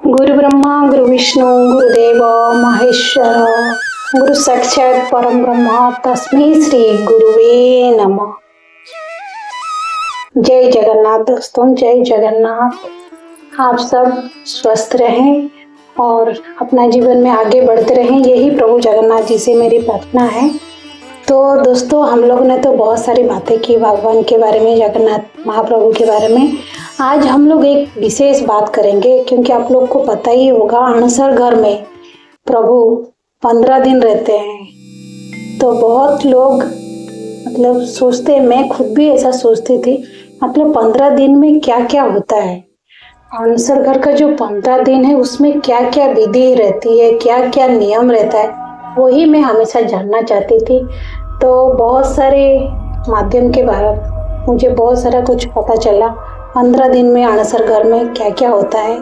गुरु ब्रह्मा गुरु विष्णु गुरुदेव महेश्वर गुरु साक्षात परम ब्रह्म तस्मै श्री गुरुवे नमः। जय जगन्नाथ दोस्तों, जय जगन्नाथ। आप सब स्वस्थ रहें और अपना जीवन में आगे बढ़ते रहें, यही प्रभु जगन्नाथ जी से मेरी प्रार्थना है। तो दोस्तों, हम लोग ने तो बहुत सारी बातें की भगवान के बारे में, जगन्नाथ महाप्रभु के बारे में। आज हम लोग एक विशेष बात करेंगे, क्योंकि आप लोग को पता ही होगा अनसर घर में प्रभु 15 दिन रहते हैं। तो बहुत लोग मतलब सोचते, मैं खुद भी ऐसा सोचती थी, मतलब 15 दिन में क्या क्या होता है। अनसर घर का जो 15 दिन है उसमें क्या क्या विधि रहती है, क्या क्या नियम रहता है, वही मैं हमेशा जानना चाहती थी। तो बहुत सारे माध्यम के बारे मुझे बहुत सारा कुछ पता चला 15 दिन में अनसर घर में क्या क्या होता है।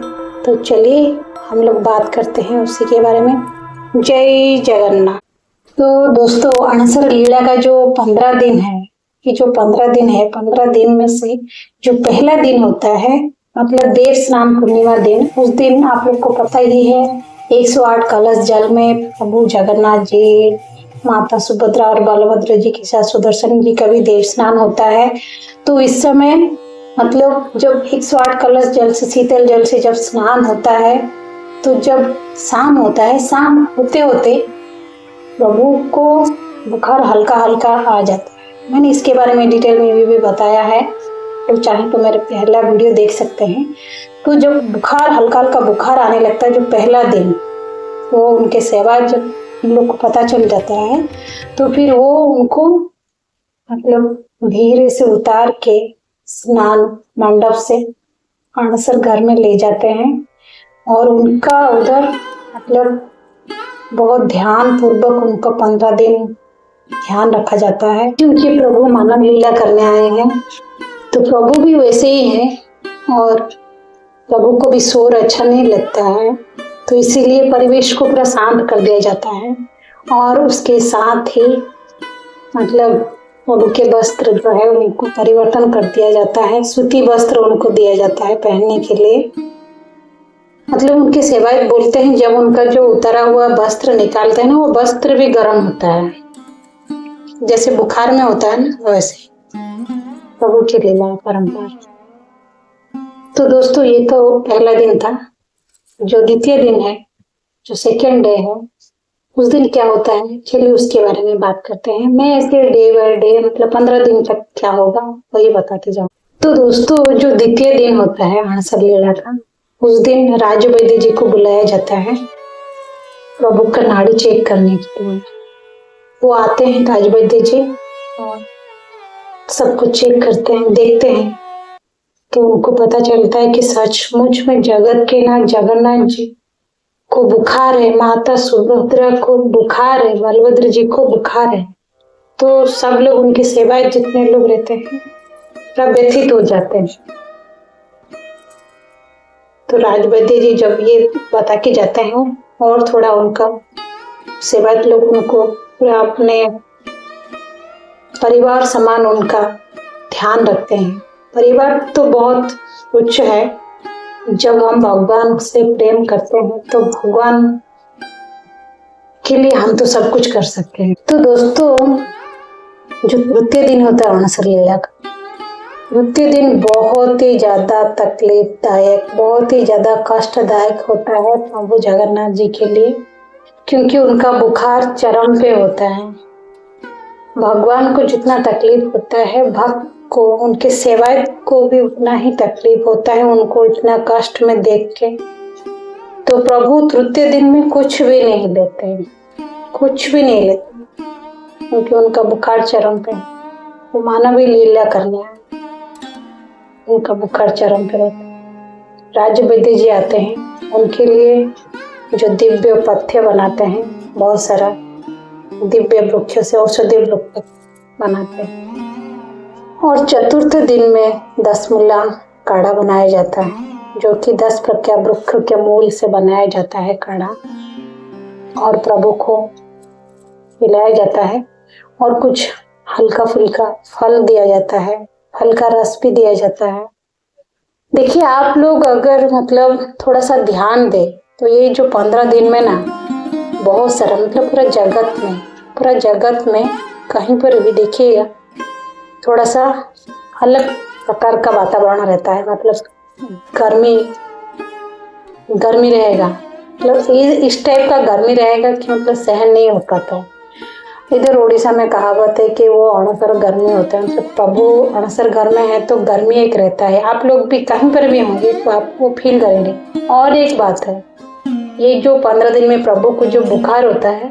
तो चलिए हम लोग बात करते हैं उसी के बारे में। जय जगन्नाथ। तो दोस्तों, अनसर लीला का जो 15 दिन है, ये जो 15 दिन है, 15 दिन में से जो पहला दिन होता है मतलब देव स्नान पूर्णिमा दिन, उस दिन आप लोग को पता ही है 108 कलश जल में प्रभु जगन्नाथ जी, माता सुभद्रा और बलभद्र जी के साथ सुदर्शन जी का भी देव स्नान होता है। तो इस समय मतलब जब 108 कलश जल से, शीतल जल से जब स्नान होता है, तो जब शाम होता है, शाम होते होते प्रभु को बुखार हल्का हल्का आ जाता है। मैंने इसके बारे में डिटेल में भी बताया है, तो चाहे तो मेरे पहला वीडियो देख सकते हैं। तो जब बुखार हल्का हल्का बुखार आने लगता है, जो पहला दिन, वो उनके सेवा जब हम लोग को पता चल जाता है, तो फिर वो उनको मतलब धीरे से उतार के स्नान मंडप से अनसर घर में ले जाते हैं और उनका उधर मतलब बहुत ध्यान पूर्वक उनको 15 दिन ध्यान रखा जाता है, क्योंकि प्रभु मानव लीला करने आए हैं। तो प्रभु भी वैसे ही हैं और प्रभु को भी शोर अच्छा नहीं लगता है, तो इसीलिए परिवेश को पूरा शांत कर दिया जाता है। और उसके साथ ही मतलब प्रभु के वस्त्र जो है उनको परिवर्तन कर दिया जाता है, सूती वस्त्र उनको दिया जाता है पहनने के लिए। मतलब उनके सेवक बोलते हैं जब उनका जो उतरा हुआ वस्त्र निकालते हैं ना, वो वस्त्र भी गर्म होता है, जैसे बुखार में होता है ना, वैसे प्रभु की लीला परंपरा। तो दोस्तों, ये तो पहला दिन था। जो द्वितीय दिन है, जो सेकेंड डे है, उस दिन क्या होता है, चलिए उसके बारे में बात करते हैं। मैं ऐसे डे बाय डे मतलब 15 दिन तक क्या होगा वही बताते जाऊँ। तो दोस्तों, जो द्वितीय दिन होता है अनसर लीला का, उस दिन राजवैद्य जी को बुलाया जाता है प्रभु का नाड़ी चेक करने के लिए। वो आते हैं राजवैद्य जी और सब कुछ चेक करते हैं, देखते हैं। तो उनको पता चलता है कि सचमुच में जगत के नाथ जगन्नाथ जी को बुखार है, माता सुभद्रा को बुखार है, बलभद्र जी को बुखार है। तो सब लोग, उनके सेवाएं जितने लोग रहते हैं, सब व्यथित हो जाते हैं। तो राजवैद्य जी जब ये बता के जाते हैं और थोड़ा उनका सेवक लोग उनको पूरा अपने परिवार समान उनका ध्यान रखते हैं। परिवार तो बहुत उच्च है। जब हम भगवान से प्रेम करते हैं तो भगवान के लिए हम तो सब कुछ कर सकते हैं। तो दोस्तों, जो द्वितीय दिन होता है अनसर लीला का, द्वितीय दिन बहुत ही ज्यादा तकलीफदायक, बहुत ही ज्यादा कष्टदायक होता है प्रभु जगन्नाथ जी के लिए, क्योंकि उनका बुखार चरम पे होता है। भगवान को जितना तकलीफ होता है, भक्त को, उनके सेवक को भी उतना ही तकलीफ होता है, उनको इतना कष्ट में देख के। तो प्रभु तृतीय दिन में कुछ भी नहीं लेते, कुछ भी नहीं लेते, क्योंकि उनका बुखार चरम पे है। वो मानवीय लीला करने आए, उनका बुखार चरम पे रहता है। राजवैद्य जी आते हैं, उनके लिए जो दिव्य पथ्य बनाते हैं, बहुत सारा दिव्य वृक्षों से औषधि वृक्ष बनाते हैं। और चतुर्थ दिन में 10 मूला काढ़ा बनाया जाता है, जो कि 10 प्रकार वृक्ष के मूल से बनाया जाता है काढ़ा, और प्रभु को पिलाया जाता है। और कुछ हल्का फुल्का फल दिया जाता है, फल का रस भी दिया जाता है। देखिए, आप लोग अगर मतलब थोड़ा सा ध्यान दे तो ये जो 15 दिन में ना बहुत सारा मतलब पूरा जगत में कहीं पर भी देखिएगा थोड़ा सा अलग प्रकार का वातावरण रहता है। मतलब गर्मी गर्मी रहेगा, मतलब इस टाइप का गर्मी रहेगा कि मतलब सहन नहीं हो पाता है। इधर उड़ीसा में कहावत है कि वो अणसर घर में होता है, मतलब प्रभु अणसर घर में है तो गर्मी एक रहता है। आप लोग भी कहीं पर भी होंगे तो आप वो फील करेंगे। और एक बात है, ये जो 15 दिन में प्रभु को जो बुखार होता है,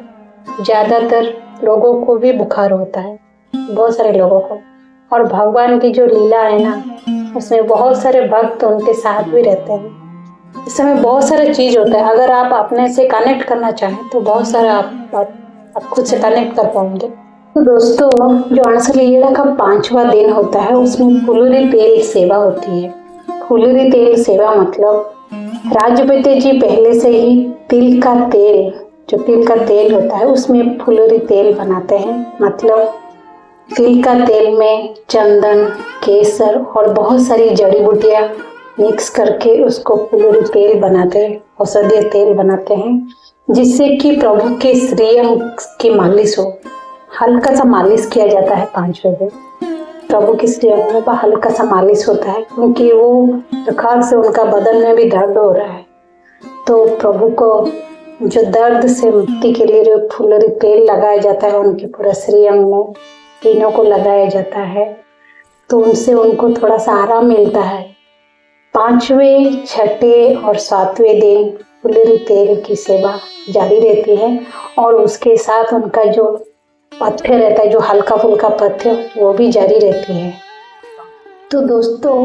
ज्यादातर लोगों को भी बुखार होता है, बहुत सारे लोगों को। और भगवान की जो लीला है ना, उसमें बहुत सारे भक्त उनके साथ भी रहते हैं। इस समय बहुत सारा चीज होता है, अगर आप अपने से कनेक्ट करना चाहें तो बहुत सारा आप खुद से कनेक्ट कर पाएंगे। तो दोस्तों, जो अणसर लीला का 5वां दिन होता है उसमें फुलूरी तेल सेवा होती है। फुलूरी तेल सेवा मतलब राजपति जी पहले से ही तिल का तेल, जो तिल का तेल होता है उसमें फुलूरी तेल बनाते हैं। मतलब तिल का तेल में चंदन, केसर और बहुत सारी जड़ी बूटियां मिक्स करके उसको फुलूरी तेल बनाते हैं, औषधीय तेल बनाते हैं, जिससे कि प्रभु के श्रीअंग की मालिश हो। हल्का सा मालिश किया जाता है 5वें दिन। प्रभु की श्रीअंगों पर हल्का सा मालिश होता है, क्योंकि वो बुखार से उनका बदन में भी दर्द हो रहा है। तो प्रभु को जो दर्द से मुक्ति के लिए जो फुलरी तेल लगाया जाता है उनके पूरा श्रीअंग में, तीनों को लगाया जाता है, तो उनसे उनको थोड़ा सा आराम मिलता है। 5वें, 6ठे और 7वें दिन फुलरी तेल की सेवा जारी रहती है और उसके साथ उनका जो पथ्य रहता है, जो हल्का फुल्का पथ्य, वो भी जारी रहती है। तो दोस्तों,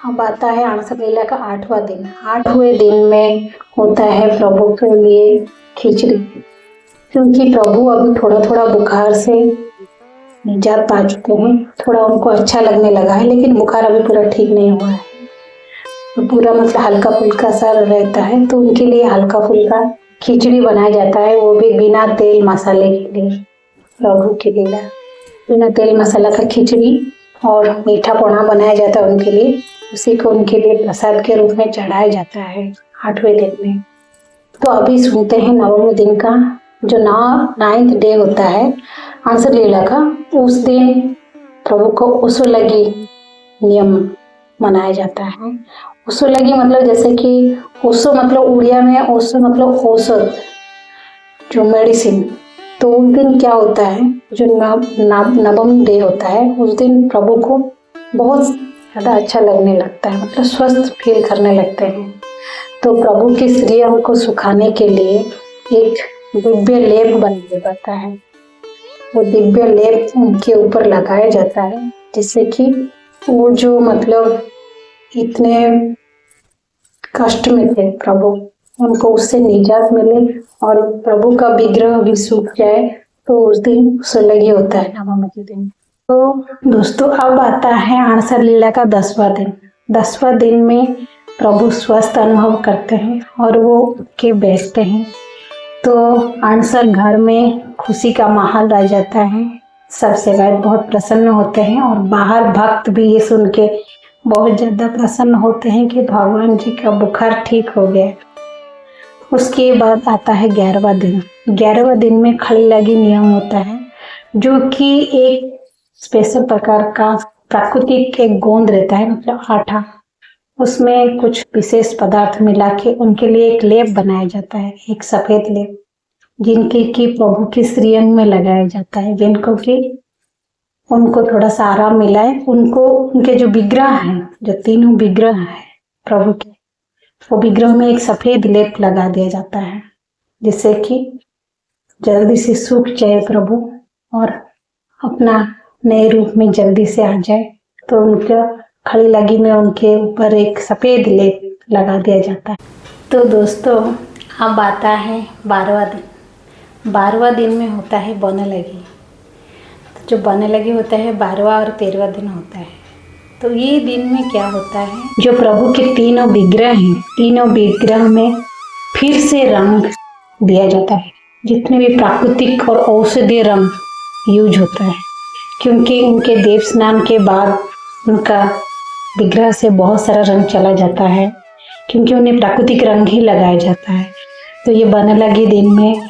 अब आता है अणसर लीला का 8वां दिन। 8वें दिन में होता है प्रभु के लिए खिचड़ी, क्योंकि प्रभु अभी थोड़ा थोड़ा बुखार से निजात पा चुके हैं, थोड़ा उनको अच्छा लगने लगा है, लेकिन बुखार अभी पूरा ठीक नहीं हुआ है, तो पूरा मतलब हल्का फुल्का सा रहता है। तो उनके लिए हल्का फुल्का खिचड़ी बनाया जाता है, वो भी बिना तेल मसाले के लिए। प्रभु के लीला बिना तेल मसाला का खिचड़ी और मीठा पोहा बनाया जाता है उनके लिए, उसी को उनके लिए प्रसाद के रूप में चढ़ाया जाता है 8वें दिन में। तो अभी सुनते हैं 9वें दिन का, जो 9th डे होता है अणसर लीला का। उस दिन प्रभु को उसुलगी नियम मनाया जाता है। उसुलगी मतलब जैसे कि ओसो मतलब उड़िया में ओसो मतलब औषध, जो मेडिसिन। तो उस दिन क्या होता है, जो 9वां डे होता है, उस दिन प्रभु को बहुत ज़्यादा अच्छा लगने लगता है, मतलब स्वस्थ फील करने लगते हैं। तो प्रभु के श्रीअंग को सुखाने के लिए एक दिव्य लेप बनाया जाता है। वो दिव्य लेप उनके ऊपर लगाया जाता है, जिससे कि वो जो मतलब इतने कष्ट में थे प्रभु, उनको उससे निजात मिले और प्रभु का विग्रह भी सूख जाए। तो उस दिन उसुलगी होता है 9वें दिन। तो दोस्तों, अब आता है अणसर लीला का 10वां दिन। 10वां दिन में प्रभु स्वस्थ अनुभव करते हैं और वो के बैठते हैं। तो अणसर घर में खुशी का माहौल आ जाता है, सब सेवक बहुत प्रसन्न होते हैं और बाहर भक्त भी ये सुन के बहुत ज्यादा प्रसन्न होते हैं कि भगवान जी का बुखार ठीक हो गया। उसके बाद आता है 11वां दिन। 11वां दिन में खड़ी लगी नियम होता है, जो कि एक स्पेशल प्रकार का प्राकृतिक एक गोंद रहता है, मतलब आटा, उसमें कुछ विशेष पदार्थ मिला के उनके लिए एक लेप बनाया जाता है, एक सफेद लेप, जिनके की प्रभु के श्रीअंग में लगाया जाता है, जिनको कि उनको थोड़ा सा आराम मिला है। उनको उनके जो विग्रह हैं, जो तीनों विग्रह हैं प्रभु के, वो विग्रह में एक सफेद लेप लगा दिया जाता है, जिससे कि जल्दी से सूख जाए प्रभु और अपना नए रूप में जल्दी से आ जाए। तो उनका खड़ी लगी में उनके ऊपर एक सफेद लेप लगा दिया जाता है। तो दोस्तों, अब आता है 12वां दिन। 12वां दिन में होता है बनलगी। जो बनलगी होता है 12वां और 13वां दिन होता है। तो ये दिन में क्या होता है, जो प्रभु के तीनों विग्रह हैं, तीनों विग्रह में फिर से रंग दिया जाता है, जितने भी प्राकृतिक और औषधीय रंग यूज होता है, क्योंकि उनके देव स्नान के बाद उनका विग्रह से बहुत सारा रंग चला जाता है, क्योंकि उन्हें प्राकृतिक रंग ही लगाया जाता है। तो ये बनने लगे दिन में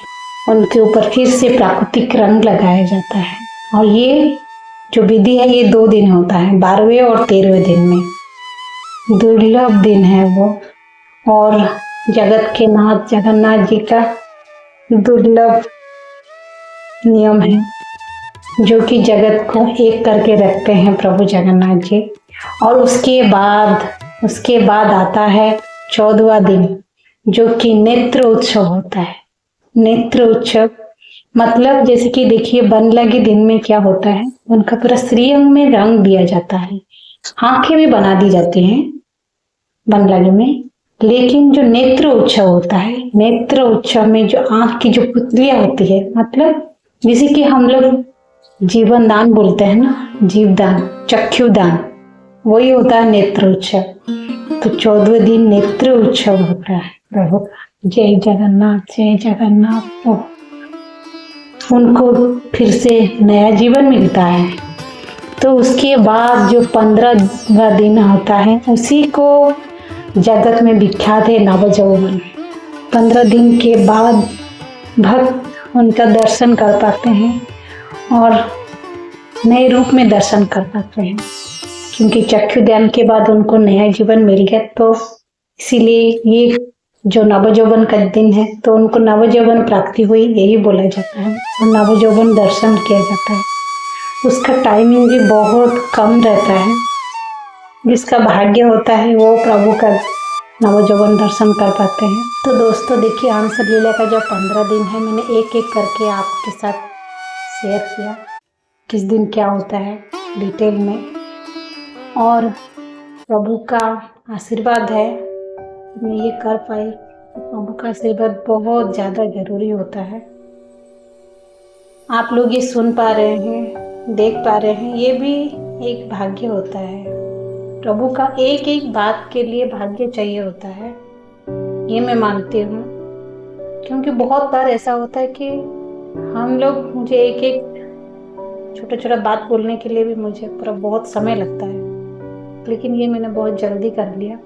उनके ऊपर फिर से प्राकृतिक रंग लगाया जाता है। और ये जो विधि है ये 2 दिन होता है, 12वें और 13वें दिन में। दुर्लभ दिन है वो, और जगत के नाथ जगन्नाथ जी का दुर्लभ नियम है जो कि जगत को एक करके रखते हैं प्रभु जगन्नाथ जी। और उसके बाद आता है 14वां दिन, जो कि नेत्र उत्सव होता है। नेत्र उत्सव मतलब जैसे कि देखिए बन लगे दिन में क्या होता है, उनका पूरा श्रीअंग में रंग दिया जाता है, आंखें भी बना दी जाती हैं बन लगे में। लेकिन जो नेत्र उत्सव होता है, नेत्र उत्सव में जो आंख की जो पुतलियां होती है, मतलब जैसे कि हम लोग जीवन दान बोलते हैं ना, जीवदान, चक्षुदान, वही होता है नेत्र उत्सव। तो 14वें दिन नेत्र उत्सव होता है प्रभु का। जय जगन्नाथ, जय जगन्नाथ। उनको फिर से नया जीवन मिलता है। तो उसके बाद जो 15वां दिन होता है, उसी को जगत में विख्यात है नवयौवन। 15 दिन के बाद भक्त उनका दर्शन कर पाते हैं और नए रूप में दर्शन कर पाते हैं, क्योंकि चक्षुदान के बाद उनको नया जीवन मिल गया। तो इसीलिए ये जो नवयौवन का दिन है, तो उनको नवयौवन प्राप्ति हुई यही बोला जाता है, और नवयौवन दर्शन किया जाता है। उसका टाइमिंग भी बहुत कम रहता है। जिसका भाग्य होता है वो प्रभु का नवयौवन दर्शन कर पाते हैं। तो दोस्तों देखिए, हंस लीला का जो 15 दिन है, मैंने एक एक करके आपके साथ शेयर किया किस दिन क्या होता है डिटेल में। और प्रभु का आशीर्वाद है मैं ये कर पाई। प्रभु का आशीर्वाद बहुत ज़्यादा ज़रूरी होता है। आप लोग ये सुन पा रहे हैं, देख पा रहे हैं, ये भी एक भाग्य होता है। प्रभु का एक एक बात के लिए भाग्य चाहिए होता है, ये मैं मानती हूँ। क्योंकि बहुत बार ऐसा होता है कि हम लोग, मुझे एक एक छोटा छोटा बात बोलने के लिए भी मुझे पूरा बहुत समय लगता है, लेकिन ये मैंने बहुत जल्दी कर लिया।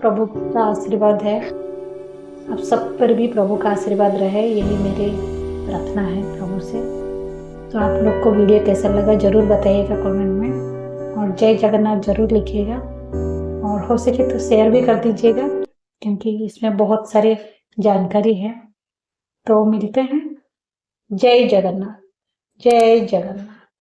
प्रभु का आशीर्वाद है, आप सब पर भी प्रभु का आशीर्वाद रहे, यही मेरी प्रार्थना है प्रभु से। तो आप लोग को वीडियो कैसा लगा जरूर बताइएगा कमेंट में, और जय जगन्नाथ जरूर लिखिएगा, और हो सके तो शेयर भी कर दीजिएगा, क्योंकि इसमें बहुत सारी जानकारी है। तो मिलते हैं। जय जगन्नाथ, जय जगन्नाथ।